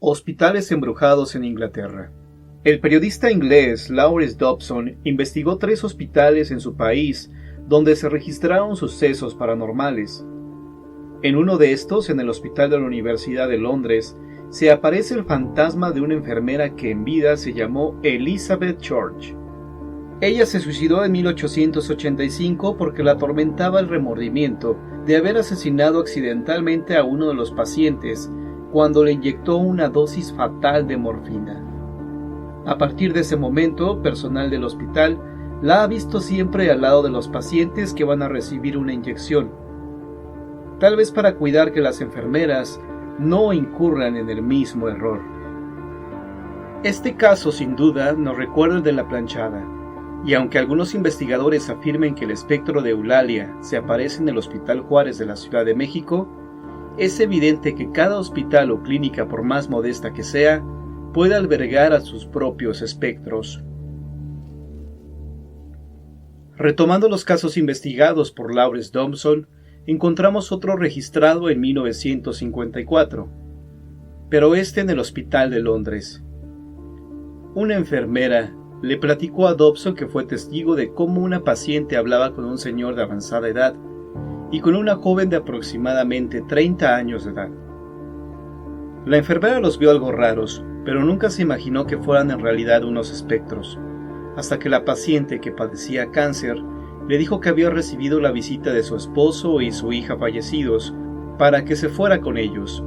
Hospitales embrujados en Inglaterra. El periodista inglés Lawrence Dobson investigó 3 hospitales en su país donde se registraron sucesos paranormales. En uno de estos, en el Hospital de la Universidad de Londres, se aparece el fantasma de una enfermera que en vida se llamó Elizabeth George. Ella se suicidó en 1885 porque la atormentaba el remordimiento de haber asesinado accidentalmente a uno de los pacientes cuando le inyectó una dosis fatal de morfina. A partir de ese momento, personal del hospital la ha visto siempre al lado de los pacientes que van a recibir una inyección, tal vez para cuidar que las enfermeras no incurran en el mismo error. Este caso, sin duda, nos recuerda el de la planchada, y aunque algunos investigadores afirmen que el espectro de Eulalia se aparece en el Hospital Juárez de la Ciudad de México, es evidente que cada hospital o clínica, por más modesta que sea, puede albergar a sus propios espectros. Retomando los casos investigados por Lawrence Dobson, encontramos otro registrado en 1954, pero este en el Hospital de Londres. Una enfermera le platicó a Dobson que fue testigo de cómo una paciente hablaba con un señor de avanzada edad y con una joven de aproximadamente 30 años de edad. La enfermera los vio algo raros, pero nunca se imaginó que fueran en realidad unos espectros, hasta que la paciente, que padecía cáncer, le dijo que había recibido la visita de su esposo y su hija fallecidos para que se fuera con ellos.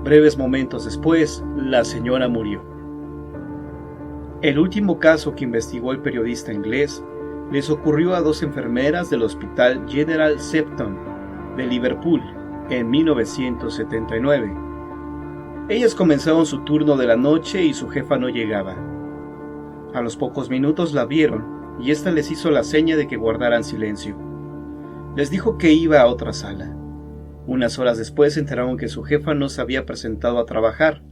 Breves momentos después, la señora murió. El último caso que investigó el periodista inglés les ocurrió a 2 enfermeras del Hospital General Septon de Liverpool en 1979. Ellas comenzaron su turno de la noche y su jefa no llegaba. A los pocos minutos la vieron y ésta les hizo la seña de que guardaran silencio. Les dijo que iba a otra sala. Unas horas después se enteraron que su jefa no se había presentado a trabajar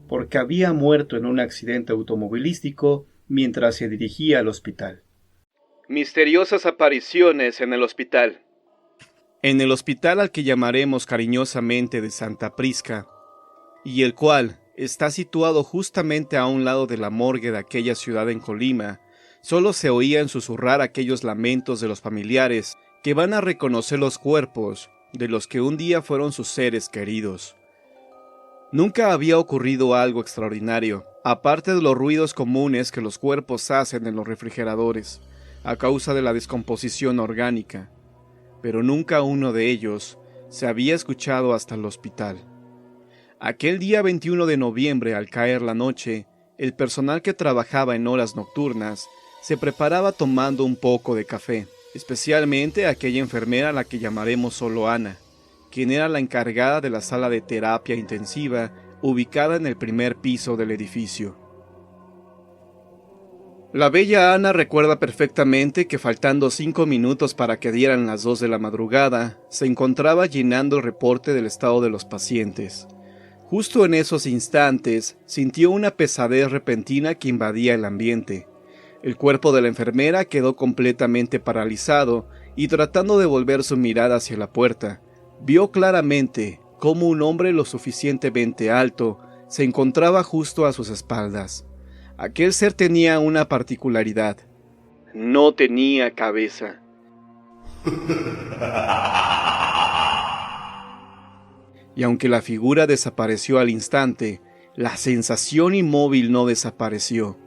porque había muerto en un accidente automovilístico mientras se dirigía al hospital. Misteriosas apariciones en el hospital. En el hospital al que llamaremos cariñosamente de Santa Prisca, y el cual está situado justamente a un lado de la morgue de aquella ciudad en Colima, solo se oían susurrar aquellos lamentos de los familiares que van a reconocer los cuerpos de los que un día fueron sus seres queridos. Nunca había ocurrido algo extraordinario, aparte de los ruidos comunes que los cuerpos hacen en los refrigeradores, a causa de la descomposición orgánica, pero nunca uno de ellos se había escuchado hasta el hospital. Aquel día 21 de noviembre, al caer la noche, el personal que trabajaba en horas nocturnas se preparaba tomando un poco de café, especialmente aquella enfermera a la que llamaremos solo Ana, quien era la encargada de la sala de terapia intensiva ubicada en el primer piso del edificio. La bella Ana recuerda perfectamente que faltando 5 minutos para que dieran las 2 de la madrugada, se encontraba llenando el reporte del estado de los pacientes. Justo en esos instantes, sintió una pesadez repentina que invadía el ambiente. El cuerpo de la enfermera quedó completamente paralizado y tratando de volver su mirada hacia la puerta, vio claramente cómo un hombre lo suficientemente alto se encontraba justo a sus espaldas. Aquel ser tenía una particularidad: no tenía cabeza. Y aunque la figura desapareció al instante, la sensación inmóvil no desapareció,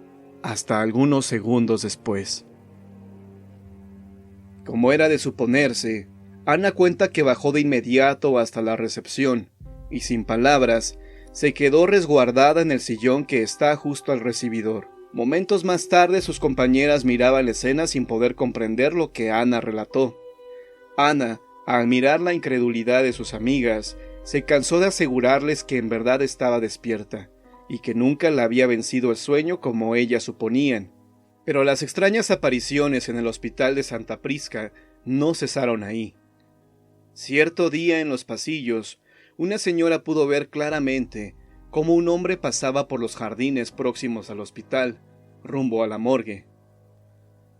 hasta algunos segundos después. Como era de suponerse, Ana cuenta que bajó de inmediato hasta la recepción, y sin palabras, se quedó resguardada en el sillón que está justo al recibidor. Momentos más tarde sus compañeras miraban la escena sin poder comprender lo que Ana relató. Ana, al mirar la incredulidad de sus amigas, se cansó de asegurarles que en verdad estaba despierta, y que nunca la había vencido el sueño como ellas suponían. Pero las extrañas apariciones en el hospital de Santa Prisca no cesaron ahí. Cierto día en los pasillos, una señora pudo ver claramente cómo un hombre pasaba por los jardines próximos al hospital, rumbo a la morgue.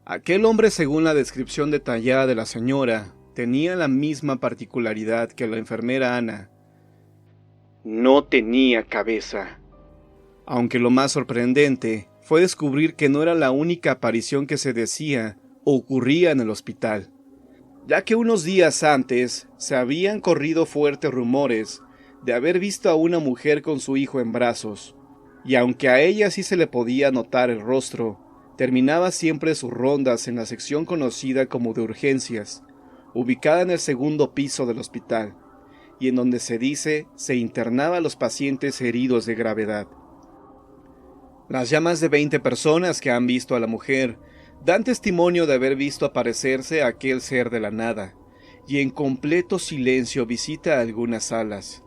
Aquel hombre, según la descripción detallada de la señora, tenía la misma particularidad que la enfermera Ana. no tenía cabeza. Aunque lo más sorprendente fue descubrir que no era la única aparición que se decía o ocurría en el hospital, ya que unos días antes se habían corrido fuertes rumores de haber visto a una mujer con su hijo en brazos, y aunque a ella sí se le podía notar el rostro, terminaba siempre sus rondas en la sección conocida como de urgencias, ubicada en el segundo piso del hospital, y en donde se dice se internaba a los pacientes heridos de gravedad. Las ya más de 20 personas que han visto a la mujer dan testimonio de haber visto aparecerse a aquel ser de la nada, y en completo silencio visita algunas salas.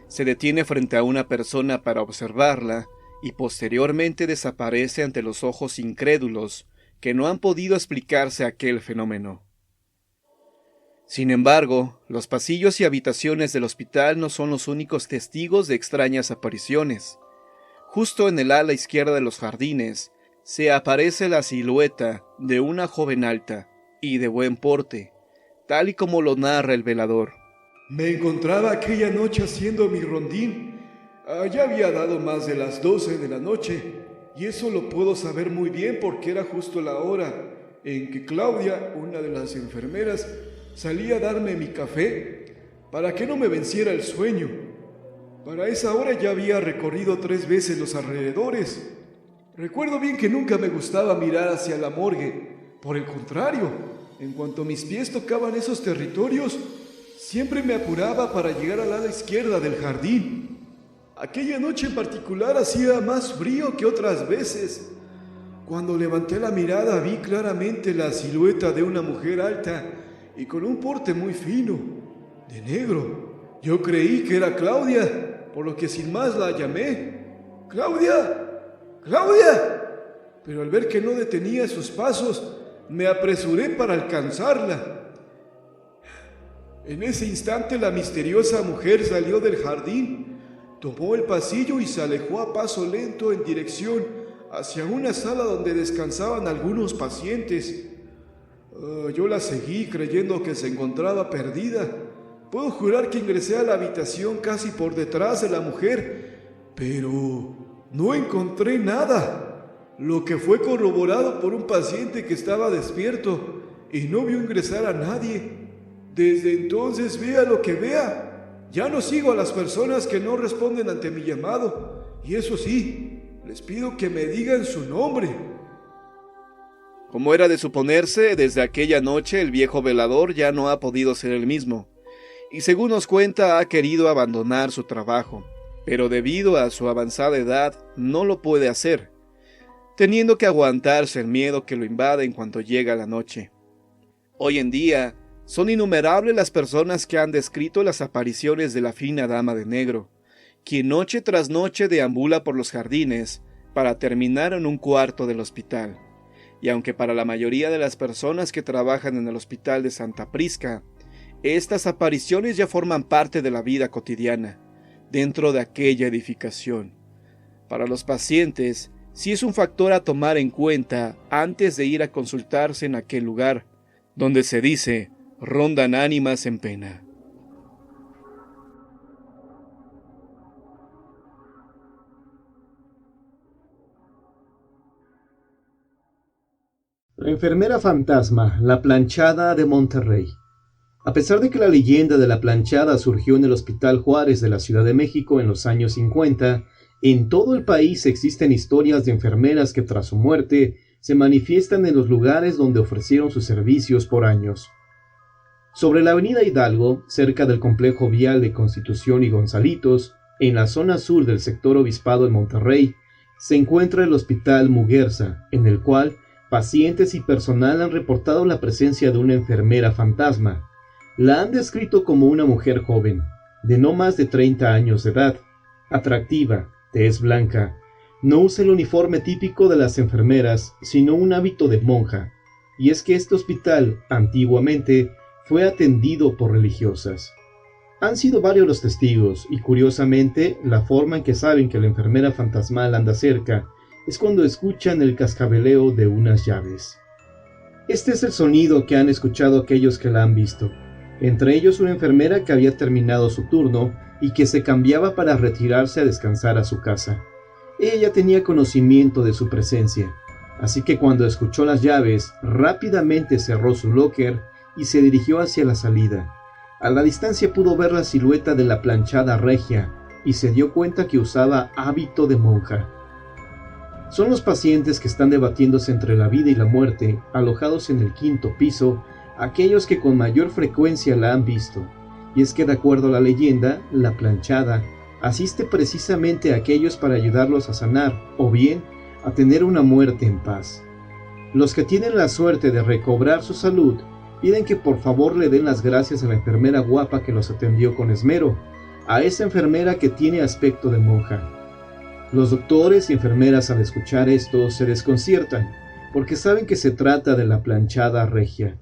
Se detiene frente a una persona para observarla, y posteriormente desaparece ante los ojos incrédulos que no han podido explicarse aquel fenómeno. Sin embargo, los pasillos y habitaciones del hospital no son los únicos testigos de extrañas apariciones. Justo en el ala izquierda de los jardines, se aparece la silueta de una joven alta y de buen porte, tal y como lo narra el velador. Me encontraba aquella noche haciendo mi rondín. Ya había dado más de las 12 de la noche, y eso lo puedo saber muy bien porque era justo la hora en que Claudia, una de las enfermeras, salía a darme mi café para que no me venciera el sueño. Para esa hora ya había recorrido 3 veces los alrededores. Recuerdo bien que nunca me gustaba mirar hacia la morgue. Por el contrario, en cuanto mis pies tocaban esos territorios, siempre me apuraba para llegar al lado izquierda del jardín. Aquella noche en particular hacía más frío que otras veces. Cuando levanté la mirada vi claramente la silueta de una mujer alta y con un porte muy fino, de negro. Yo creí que era Claudia, por lo que sin más la llamé. ¡Claudia! ¡Claudia! Pero al ver que no detenía sus pasos, me apresuré para alcanzarla. En ese instante la misteriosa mujer salió del jardín, tomó el pasillo y se alejó a paso lento en dirección hacia una sala donde descansaban algunos pacientes. Yo la seguí creyendo que se encontraba perdida. Puedo jurar que ingresé a la habitación casi por detrás de la mujer, pero no encontré nada, lo que fue corroborado por un paciente que estaba despierto y no vio ingresar a nadie. Desde entonces, vea lo que vea, ya no sigo a las personas que no responden ante mi llamado, y eso sí, les pido que me digan su nombre. Como era de suponerse, desde aquella noche el viejo velador ya no ha podido ser el mismo, y según nos cuenta ha querido abandonar su trabajo, pero debido a su avanzada edad no lo puede hacer, teniendo que aguantarse el miedo que lo invade en cuanto llega la noche. Hoy en día, son innumerables las personas que han descrito las apariciones de la fina dama de negro, quien noche tras noche deambula por los jardines para terminar en un cuarto del hospital. Y aunque para la mayoría de las personas que trabajan en el hospital de Santa Prisca, estas apariciones ya forman parte de la vida cotidiana, dentro de aquella edificación, para los pacientes sí es un factor a tomar en cuenta antes de ir a consultarse en aquel lugar, donde se dice rondan ánimas en pena. La enfermera fantasma, la planchada de Monterrey. A pesar de que la leyenda de la planchada surgió en el Hospital Juárez de la Ciudad de México en los años 50, en todo el país existen historias de enfermeras que tras su muerte se manifiestan en los lugares donde ofrecieron sus servicios por años. Sobre la avenida Hidalgo, cerca del complejo vial de Constitución y Gonzalitos, en la zona sur del sector Obispado en Monterrey, se encuentra el Hospital Muguerza, en el cual pacientes y personal han reportado la presencia de una enfermera fantasma. La han descrito como una mujer joven, de no más de 30 años de edad, atractiva, tez blanca. No usa el uniforme típico de las enfermeras, sino un hábito de monja. Y es que este hospital, antiguamente, fue atendido por religiosas. Han sido varios los testigos, y curiosamente, la forma en que saben que la enfermera fantasmal anda cerca es cuando escuchan el cascabeleo de unas llaves. Este es el sonido que han escuchado aquellos que la han visto, entre ellos una enfermera que había terminado su turno y que se cambiaba para retirarse a descansar a su casa. Ella ya tenía conocimiento de su presencia, así que cuando escuchó las llaves, rápidamente cerró su locker y se dirigió hacia la salida. A la distancia pudo ver la silueta de la planchada regia y se dio cuenta que usaba hábito de monja. Son los pacientes que están debatiéndose entre la vida y la muerte, alojados en el 5º piso, aquellos que con mayor frecuencia la han visto. Y es que de acuerdo a la leyenda, la planchada asiste precisamente a aquellos para ayudarlos a sanar, o bien a tener una muerte en paz. Los que tienen la suerte de recobrar su salud, piden que por favor le den las gracias a la enfermera guapa que los atendió con esmero, a esa enfermera que tiene aspecto de monja. Los doctores y enfermeras al escuchar esto se desconciertan, porque saben que se trata de la planchada regia.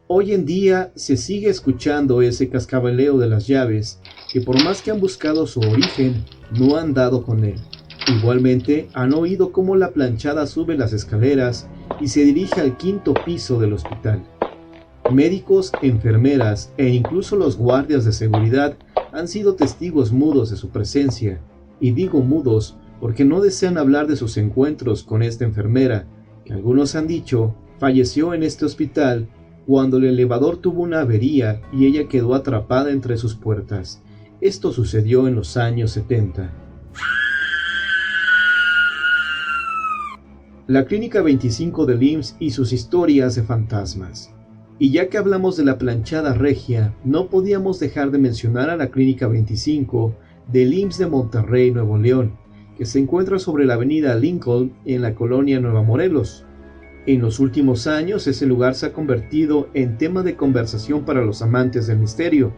Hoy en día se sigue escuchando ese cascabeleo de las llaves, que por más que han buscado su origen, no han dado con él. Igualmente, han oído cómo la planchada sube las escaleras y se dirige al 5º piso del hospital. Médicos, enfermeras e incluso los guardias de seguridad han sido testigos mudos de su presencia, y digo mudos porque no desean hablar de sus encuentros con esta enfermera, que algunos han dicho falleció en este hospital cuando el elevador tuvo una avería y ella quedó atrapada entre sus puertas. Esto sucedió en los años 70. La Clínica 25 del IMSS y sus historias de fantasmas. Y ya que hablamos de la planchada regia, no podíamos dejar de mencionar a la Clínica 25 del IMSS de Monterrey, Nuevo León, que se encuentra sobre la avenida Lincoln en la colonia Nueva Morelos. En los últimos años ese lugar se ha convertido en tema de conversación para los amantes del misterio,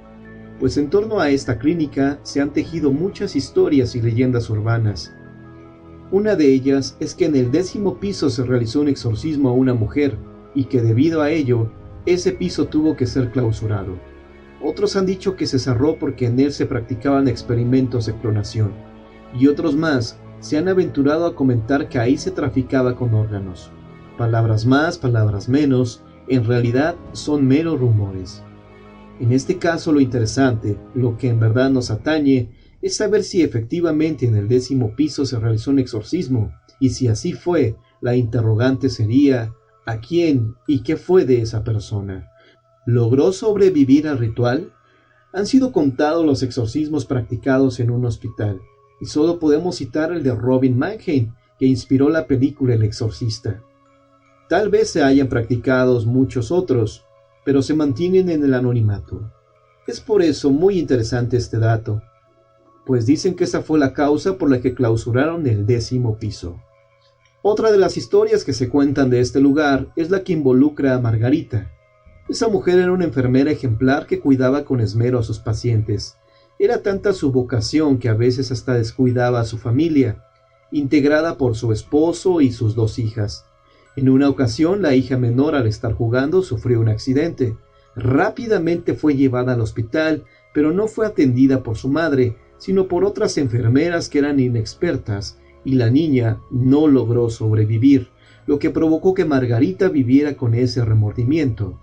pues en torno a esta clínica se han tejido muchas historias y leyendas urbanas. Una de ellas es que en el 10º piso se realizó un exorcismo a una mujer y que debido a ello, ese piso tuvo que ser clausurado. Otros han dicho que se cerró porque en él se practicaban experimentos de clonación, y otros más se han aventurado a comentar que ahí se traficaba con órganos. Palabras más, palabras menos, en realidad son meros rumores. En este caso lo interesante, lo que en verdad nos atañe, es saber si efectivamente en el 10º piso se realizó un exorcismo, y si así fue, la interrogante sería ¿a quién y qué fue de esa persona? ¿Logró sobrevivir al ritual? Han sido contados los exorcismos practicados en un hospital, y solo podemos citar el de Robin Mannheim, que inspiró la película El Exorcista. Tal vez se hayan practicado muchos otros, pero se mantienen en el anonimato. Es por eso muy interesante este dato, pues dicen que esa fue la causa por la que clausuraron el 10º piso. Otra de las historias que se cuentan de este lugar es la que involucra a Margarita. Esa mujer era una enfermera ejemplar que cuidaba con esmero a sus pacientes. Era tanta su vocación que a veces hasta descuidaba a su familia, integrada por su esposo y sus 2 hijas. En una ocasión, la hija menor, al estar jugando, sufrió un accidente. Rápidamente fue llevada al hospital, pero no fue atendida por su madre, sino por otras enfermeras que eran inexpertas, y la niña no logró sobrevivir, lo que provocó que Margarita viviera con ese remordimiento.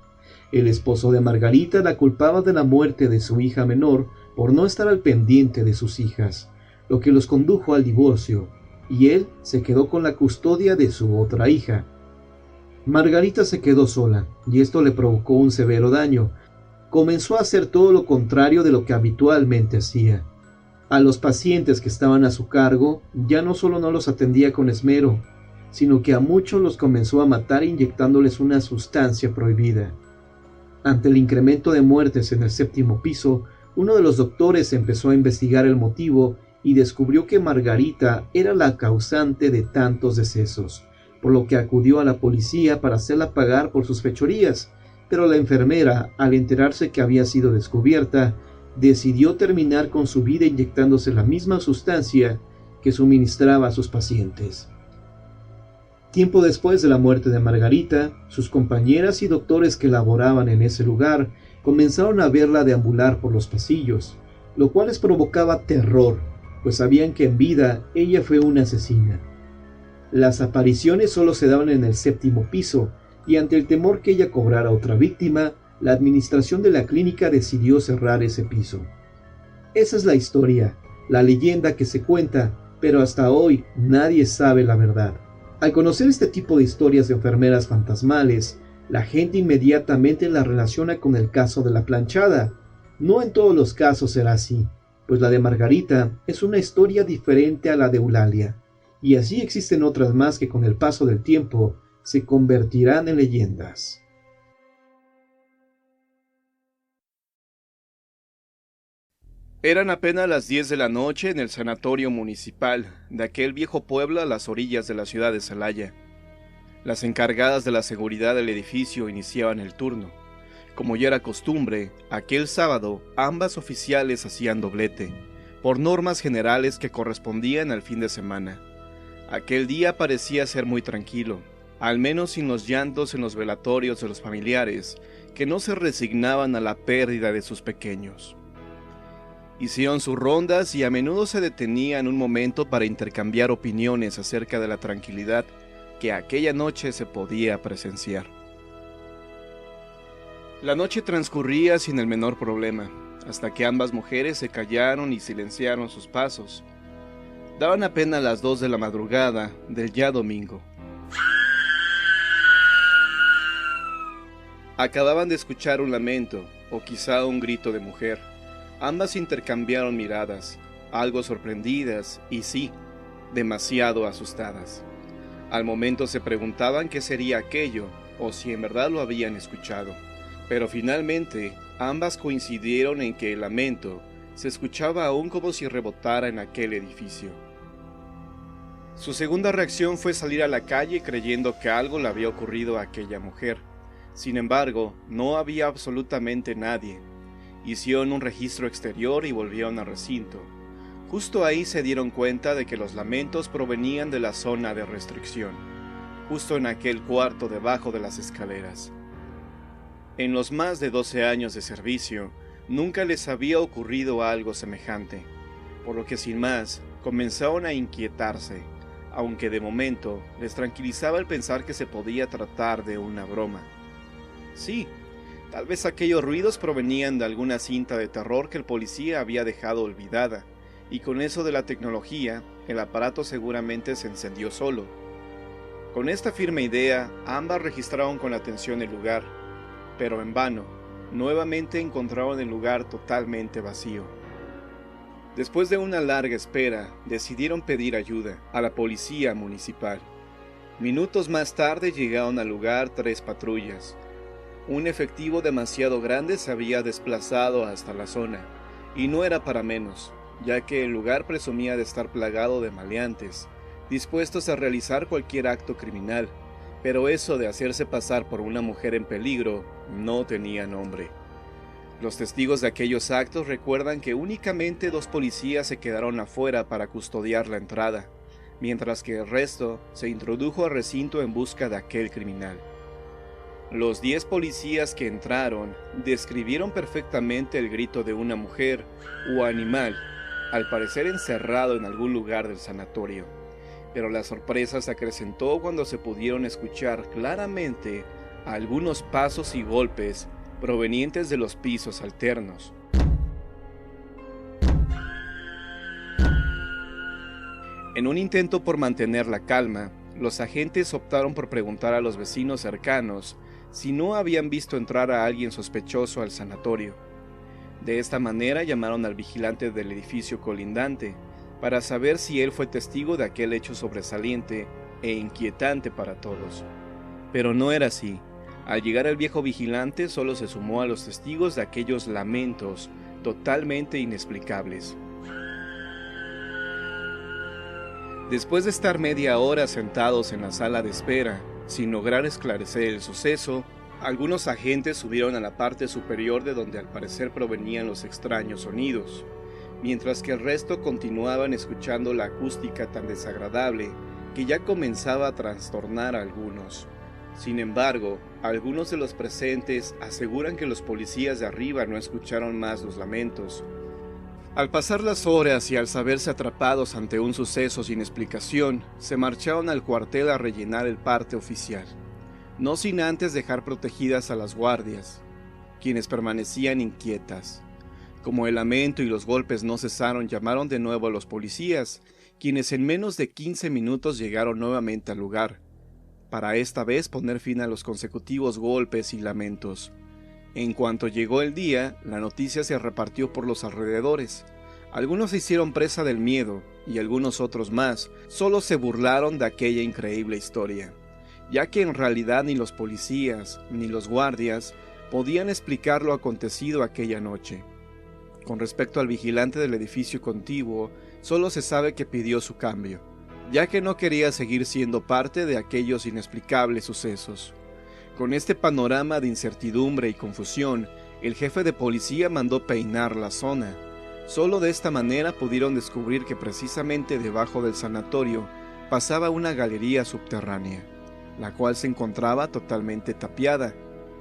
El esposo de Margarita la culpaba de la muerte de su hija menor por no estar al pendiente de sus hijas, lo que los condujo al divorcio, y él se quedó con la custodia de su otra hija. Margarita se quedó sola, y esto le provocó un severo daño. Comenzó a hacer todo lo contrario de lo que habitualmente hacía. A los pacientes que estaban a su cargo, ya no solo no los atendía con esmero, sino que a muchos los comenzó a matar inyectándoles una sustancia prohibida. Ante el incremento de muertes en el 7º piso, uno de los doctores empezó a investigar el motivo y descubrió que Margarita era la causante de tantos decesos, por lo que acudió a la policía para hacerla pagar por sus fechorías, pero la enfermera, al enterarse que había sido descubierta, decidió terminar con su vida inyectándose la misma sustancia que suministraba a sus pacientes. Tiempo después de la muerte de Margarita, sus compañeras y doctores que laboraban en ese lugar comenzaron a verla deambular por los pasillos, lo cual les provocaba terror, pues sabían que en vida ella fue una asesina. Las apariciones solo se daban en el 7º piso, y ante el temor que ella cobrara otra víctima, la administración de la clínica decidió cerrar ese piso. Esa es la historia, la leyenda que se cuenta, pero hasta hoy nadie sabe la verdad. Al conocer este tipo de historias de enfermeras fantasmales, la gente inmediatamente la relaciona con el caso de la planchada. No en todos los casos será así, pues la de Margarita es una historia diferente a la de Eulalia, y así existen otras más que con el paso del tiempo se convertirán en leyendas. Eran apenas las 10 de la noche en el sanatorio municipal de aquel viejo pueblo a las orillas de la ciudad de Celaya. Las encargadas de la seguridad del edificio iniciaban el turno. Como ya era costumbre, aquel sábado ambas oficiales hacían doblete, por normas generales que correspondían al fin de semana. Aquel día parecía ser muy tranquilo, al menos sin los llantos en los velatorios de los familiares, que no se resignaban a la pérdida de sus pequeños. Hicieron sus rondas y a menudo se detenían un momento para intercambiar opiniones acerca de la tranquilidad que aquella noche se podía presenciar. La noche transcurría sin el menor problema, hasta que ambas mujeres se callaron y silenciaron sus pasos. Daban apenas las 2 de la madrugada del ya domingo. Acababan de escuchar un lamento, o quizá un grito de mujer. Ambas intercambiaron miradas, algo sorprendidas y sí, demasiado asustadas. Al momento se preguntaban qué sería aquello, o si en verdad lo habían escuchado. Pero finalmente, ambas coincidieron en que el lamento se escuchaba aún como si rebotara en aquel edificio. Su segunda reacción fue salir a la calle creyendo que algo le había ocurrido a aquella mujer. Sin embargo, no había absolutamente nadie. Hicieron un registro exterior y volvieron al recinto. Justo ahí se dieron cuenta de que los lamentos provenían de la zona de restricción, justo en aquel cuarto debajo de las escaleras. En los más de 12 años de servicio, nunca les había ocurrido algo semejante, por lo que sin más, comenzaron a inquietarse, aunque de momento les tranquilizaba el pensar que se podía tratar de una broma. Sí, tal vez aquellos ruidos provenían de alguna cinta de terror que el policía había dejado olvidada, y con eso de la tecnología, el aparato seguramente se encendió solo. Con esta firme idea, ambas registraron con atención el lugar, pero en vano, nuevamente encontraron el lugar totalmente vacío. Después de una larga espera, decidieron pedir ayuda a la policía municipal. Minutos más tarde llegaron al lugar 3 patrullas. Un efectivo demasiado grande se había desplazado hasta la zona, y no era para menos, ya que el lugar presumía de estar plagado de maleantes, dispuestos a realizar cualquier acto criminal, pero eso de hacerse pasar por una mujer en peligro no tenía nombre. Los testigos de aquellos actos recuerdan que únicamente 2 policías se quedaron afuera para custodiar la entrada, mientras que el resto se introdujo al recinto en busca de aquel criminal. Los 10 policías que entraron describieron perfectamente el grito de una mujer o animal, al parecer encerrado en algún lugar del sanatorio, pero la sorpresa se acrecentó cuando se pudieron escuchar claramente algunos pasos y golpes provenientes de los pisos alternos. En un intento por mantener la calma, los agentes optaron por preguntar a los vecinos cercanos si no habían visto entrar a alguien sospechoso al sanatorio. De esta manera llamaron al vigilante del edificio colindante para saber si él fue testigo de aquel hecho sobresaliente e inquietante para todos. Pero no era así. Al llegar el viejo vigilante solo se sumó a los testigos de aquellos lamentos totalmente inexplicables. Después de estar media hora sentados en la sala de espera, sin lograr esclarecer el suceso, algunos agentes subieron a la parte superior de donde al parecer provenían los extraños sonidos, mientras que el resto continuaban escuchando la acústica tan desagradable que ya comenzaba a trastornar a algunos. Sin embargo, algunos de los presentes aseguran que los policías de arriba no escucharon más los lamentos. Al pasar las horas y al saberse atrapados ante un suceso sin explicación, se marcharon al cuartel a rellenar el parte oficial, no sin antes dejar protegidas a las guardias, quienes permanecían inquietas. Como el lamento y los golpes no cesaron, llamaron de nuevo a los policías, quienes en menos de 15 minutos llegaron nuevamente al lugar, para esta vez poner fin a los consecutivos golpes y lamentos. En cuanto llegó el día, la noticia se repartió por los alrededores. Algunos se hicieron presa del miedo, y algunos otros más solo se burlaron de aquella increíble historia, ya que en realidad ni los policías ni los guardias podían explicar lo acontecido aquella noche. Con respecto al vigilante del edificio contiguo, solo se sabe que pidió su cambio, ya que no quería seguir siendo parte de aquellos inexplicables sucesos. Con este panorama de incertidumbre y confusión, el jefe de policía mandó peinar la zona. Solo de esta manera pudieron descubrir que precisamente debajo del sanatorio pasaba una galería subterránea, la cual se encontraba totalmente tapiada,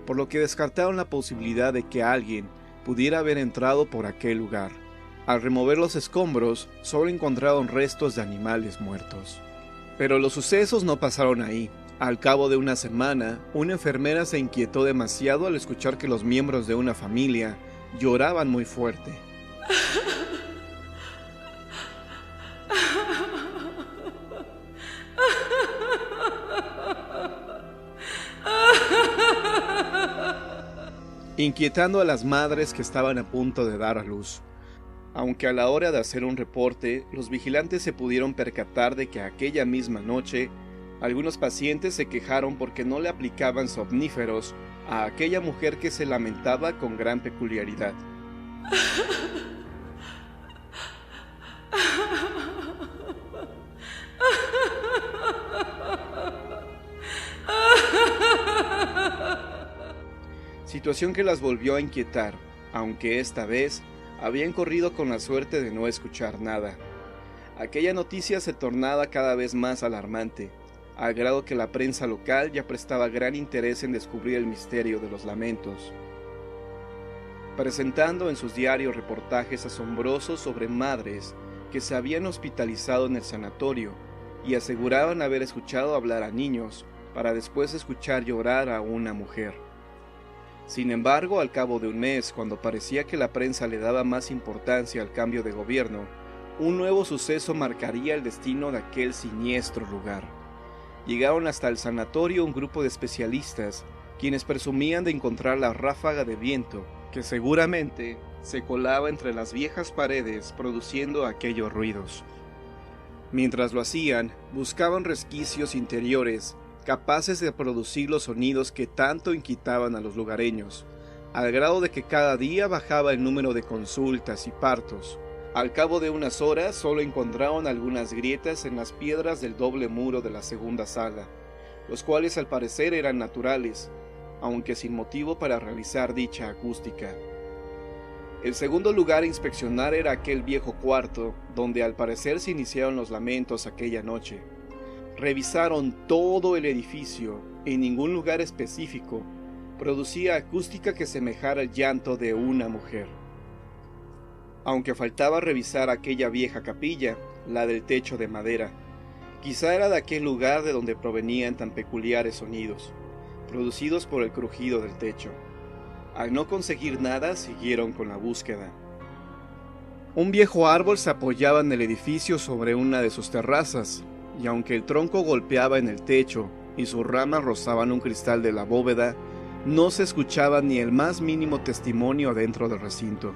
por lo que descartaron la posibilidad de que alguien pudiera haber entrado por aquel lugar. Al remover los escombros, solo encontraron restos de animales muertos. Pero los sucesos no pasaron ahí. Al cabo de una semana, una enfermera se inquietó demasiado al escuchar que los miembros de una familia lloraban muy fuerte. Inquietando a las madres que estaban a punto de dar a luz. Aunque a la hora de hacer un reporte, los vigilantes se pudieron percatar de que aquella misma noche, algunos pacientes se quejaron porque no le aplicaban somníferos a aquella mujer que se lamentaba con gran peculiaridad. Situación que las volvió a inquietar, aunque esta vez habían corrido con la suerte de no escuchar nada. Aquella noticia se tornaba cada vez más alarmante, al grado que la prensa local ya prestaba gran interés en descubrir el misterio de los lamentos, presentando en sus diarios reportajes asombrosos sobre madres que se habían hospitalizado en el sanatorio y aseguraban haber escuchado hablar a niños para después escuchar llorar a una mujer. Sin embargo, al cabo de un mes, cuando parecía que la prensa le daba más importancia al cambio de gobierno, un nuevo suceso marcaría el destino de aquel siniestro lugar. Llegaron hasta el sanatorio un grupo de especialistas, quienes presumían de encontrar la ráfaga de viento, que seguramente se colaba entre las viejas paredes produciendo aquellos ruidos. Mientras lo hacían, buscaban resquicios interiores capaces de producir los sonidos que tanto inquietaban a los lugareños, al grado de que cada día bajaba el número de consultas y partos. Al cabo de unas horas solo encontraron algunas grietas en las piedras del doble muro de la segunda sala, los cuales al parecer eran naturales, aunque sin motivo para realizar dicha acústica. El segundo lugar a inspeccionar era aquel viejo cuarto, donde al parecer se iniciaron los lamentos aquella noche. Revisaron todo el edificio, en ningún lugar específico producía acústica que semejara el llanto de una mujer. Aunque faltaba revisar aquella vieja capilla, la del techo de madera. Quizá era de aquel lugar de donde provenían tan peculiares sonidos, producidos por el crujido del techo. Al no conseguir nada, siguieron con la búsqueda. Un viejo árbol se apoyaba en el edificio sobre una de sus terrazas, y aunque el tronco golpeaba en el techo y sus ramas rozaban un cristal de la bóveda, no se escuchaba ni el más mínimo testimonio dentro del recinto.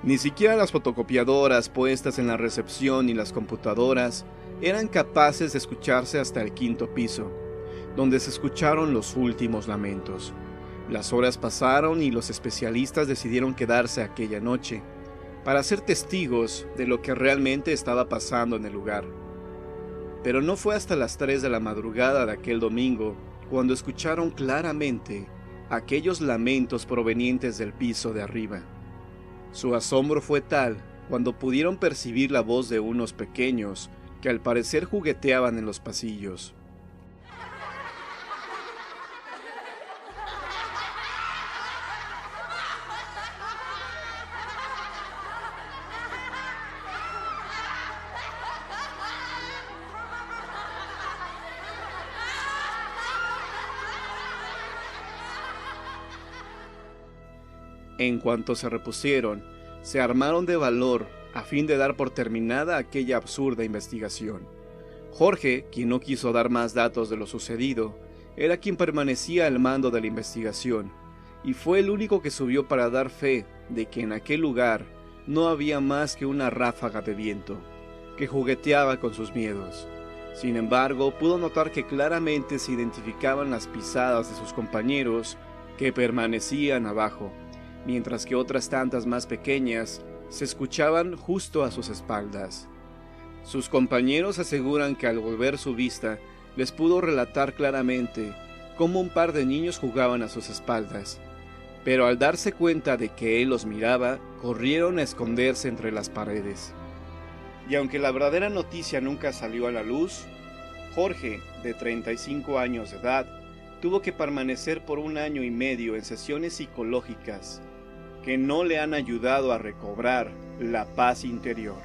Ni siquiera las fotocopiadoras puestas en la recepción y las computadoras eran capaces de escucharse hasta el quinto piso, donde se escucharon los últimos lamentos. Las horas pasaron y los especialistas decidieron quedarse aquella noche, para ser testigos de lo que realmente estaba pasando en el lugar. Pero no fue hasta las 3 de la madrugada de aquel domingo cuando escucharon claramente aquellos lamentos provenientes del piso de arriba. Su asombro fue tal cuando pudieron percibir la voz de unos pequeños que al parecer jugueteaban en los pasillos. En cuanto se repusieron, se armaron de valor a fin de dar por terminada aquella absurda investigación. Jorge, quien no quiso dar más datos de lo sucedido, era quien permanecía al mando de la investigación, y fue el único que subió para dar fe de que en aquel lugar no había más que una ráfaga de viento, que jugueteaba con sus miedos. Sin embargo, pudo notar que claramente se identificaban las pisadas de sus compañeros que permanecían abajo, mientras que otras tantas más pequeñas se escuchaban justo a sus espaldas. Sus compañeros aseguran que al volver su vista les pudo relatar claramente cómo un par de niños jugaban a sus espaldas, pero al darse cuenta de que él los miraba, corrieron a esconderse entre las paredes. Y aunque la verdadera noticia nunca salió a la luz, Jorge, de 35 años de edad, tuvo que permanecer por 1 año y medio en sesiones psicológicas que no le han ayudado a recobrar la paz interior.